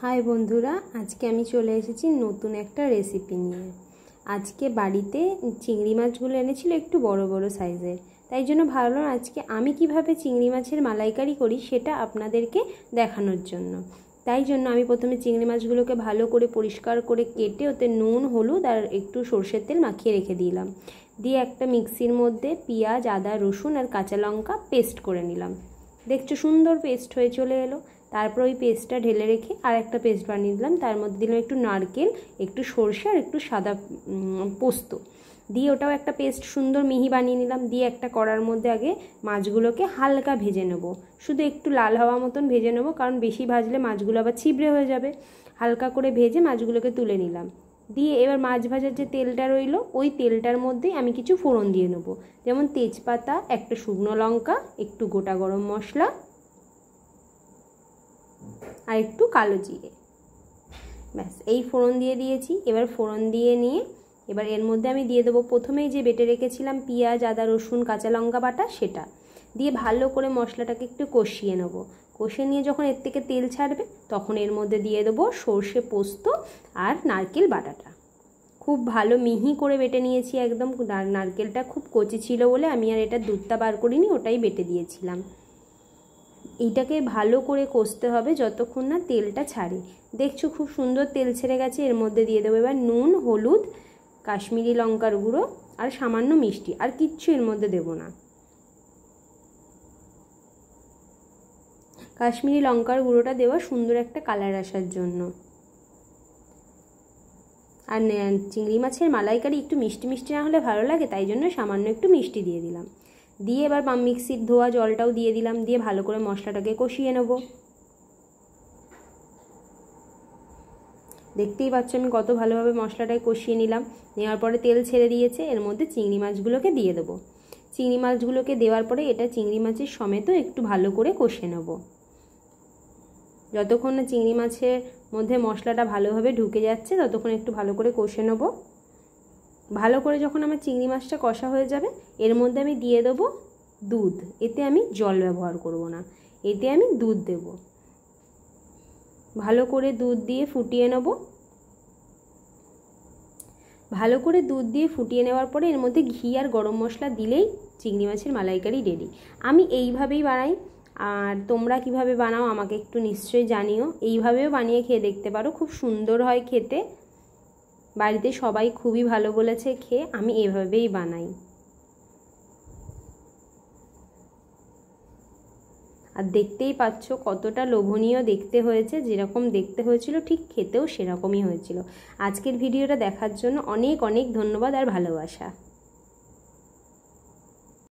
हाय बंधुरा आज के आमी चले एसेছি नतून একটা রেসিপি নিয়ে। আজকে বাড়িতে চিংড়ি মাছগুলো এনেছিল একটু বড় বড় সাইজের, তাই জন্য ভাবলাম আজকে আমি কিভাবে চিংড়ি মাছের মালাইকারি করি সেটা আপনাদেরকে দেখানোর জন্য। তাই জন্য আমি প্রথমে চিংড়ি মাছগুলোকে ভালো করে পরিষ্কার করে কেটে ওতে নুন হলুদ আর একটু সরষের তেল মাখিয়ে রেখে দিলাম। দিয়ে একটা মিক্সির মধ্যে পেঁয়াজ আদা রসুন আর কাঁচা লঙ্কা পেস্ট করে নিলাম। দেখছো সুন্দর পেস্ট হয়ে চলে এলো। তারপর ওই পেস্টটা ঢেলে রেখে আর একটা পেস্ট বানিয়ে দিলাম। তার মধ্যে দিলাম একটু নারকেল, একটু সরষে আর একটু সাদা পোস্ত দিয়ে ওটাও একটা পেস্ট সুন্দর মিহি বানিয়ে নিলাম। দিয়ে একটা কড়ার মধ্যে আগে মাছগুলোকে হালকা ভেজে নেব, শুধু একটু লাল হওয়া মতন ভেজে নেব, কারণ বেশি ভাজলে মাছগুলো আবার ছিবড়ে হয়ে যাবে। হালকা করে ভেজে মাছগুলোকে তুলে নিলাম। দিয়ে এবার মাছ ভাজার যে তেলটা রইলো ওই তেলটার মধ্যেই আমি কিছু ফোড়ন দিয়ে নেব, যেমন তেজপাতা, একটা শুকনো লঙ্কা, একটু গোটা গরম মশলা আর একটু কালো জিরে। ব্যাস এই ফোড়ন দিয়ে দিয়েছি। এবার ফোড়ন দিয়ে নিয়ে এবার এর মধ্যে আমি দিয়ে দেবো প্রথমেই যে বেটে রেখেছিলাম পেঁয়াজ আদা রসুন কাঁচা লঙ্কা বাটা, সেটা দিয়ে ভালো করে মশলাটাকে একটু কষিয়ে নেব। কষিয়ে নিয়ে যখন এর থেকে তেল ছাড়বে তখন এর মধ্যে দিয়ে দেবো সর্ষে পোস্ত আর নারকেল বাটাটা। খুব ভালো মিহি করে বেটে নিয়েছি একদম। নারকেলটা খুব কচি ছিল বলে আমি আর এটা দুধটা বার করিনি, ওটাই বেটে দিয়েছিলাম। এইটাকে ভালো করে কষতে হবে যতক্ষণ না তেলটা ছাড়ে। দেখছো খুব সুন্দর তেল ছেড়ে গেছে। এর মধ্যে দিয়ে দেবো এবার নুন হলুদ কাশ্মীরি লঙ্কার গুঁড়ো আর সামান্য মিষ্টি, আর কিচ্ছু এর মধ্যে দেবো না। কাশ্মীরি লঙ্কার গুঁড়োটা দেওয়া সুন্দর একটা কালার আসার জন্য। আর চিংড়ি মাছের মালাইকারি একটু মিষ্টি মিষ্টি না হলে ভালো লাগে, তাই জন্য সামান্য একটু মিষ্টি দিয়ে দিলাম। দিয়ে এবার মিক্সির ধোয়া জলটাও দিয়ে দিলাম। দিয়ে ভালো করে মশলাটাকে কষিয়ে নেব। দেখতেই পাচ্ছ আমি কত ভালোভাবে মশলাটাকে কষিয়ে নিলাম। নেওয়ার পরে তেল ছেড়ে দিয়েছে। এর মধ্যে চিংড়ি মাছগুলোকে দিয়ে দেবো। চিংড়ি মাছগুলোকে দেওয়ার পরে এটা চিংড়ি মাছের সমেতও একটু ভালো করে কষে নেব। যতক্ষণ না চিংড়ি মাছের মধ্যে মশলাটা ভালোভাবে ঢুকে যাচ্ছে ততক্ষণ একটু ভালো করে কষে নেব। ভালো করে যখন আমার চিংড়ি মাছটা কষা হয়ে যাবে এর মধ্যে আমি দিয়ে দেবো দুধ। এতে আমি জল ব্যবহার করব না, এতে আমি দুধ দেব। ভালো করে দুধ দিয়ে ফুটিয়ে নেব। ভালো করে দুধ দিয়ে ফুটিয়ে নেওয়ার পরে এর মধ্যে ঘি আর গরম মশলা দিলেই চিংড়ি মাছের মালাইকারি রেডি। আমি এইভাবেই বানাই, আর তোমরা কিভাবে বানাও আমাকে একটু নিশ্চয়ই জানিও। এইভাবেও বানিয়ে খেয়ে দেখতে পারো, খুব সুন্দর হয় খেতে। বাড়িতে সবাই খুবই ভালো বলেছে খেয়ে, আমি এভাবেই বানাই। আর দেখতেই পাচ্ছ কতটা লোভনীয় দেখতে হয়েছে। যেরকম দেখতে হয়েছিল ঠিক খেতেও সেরকমই হয়েছিল। আজকের ভিডিওটা দেখার জন্য অনেক অনেক ধন্যবাদ আর ভালোবাসা।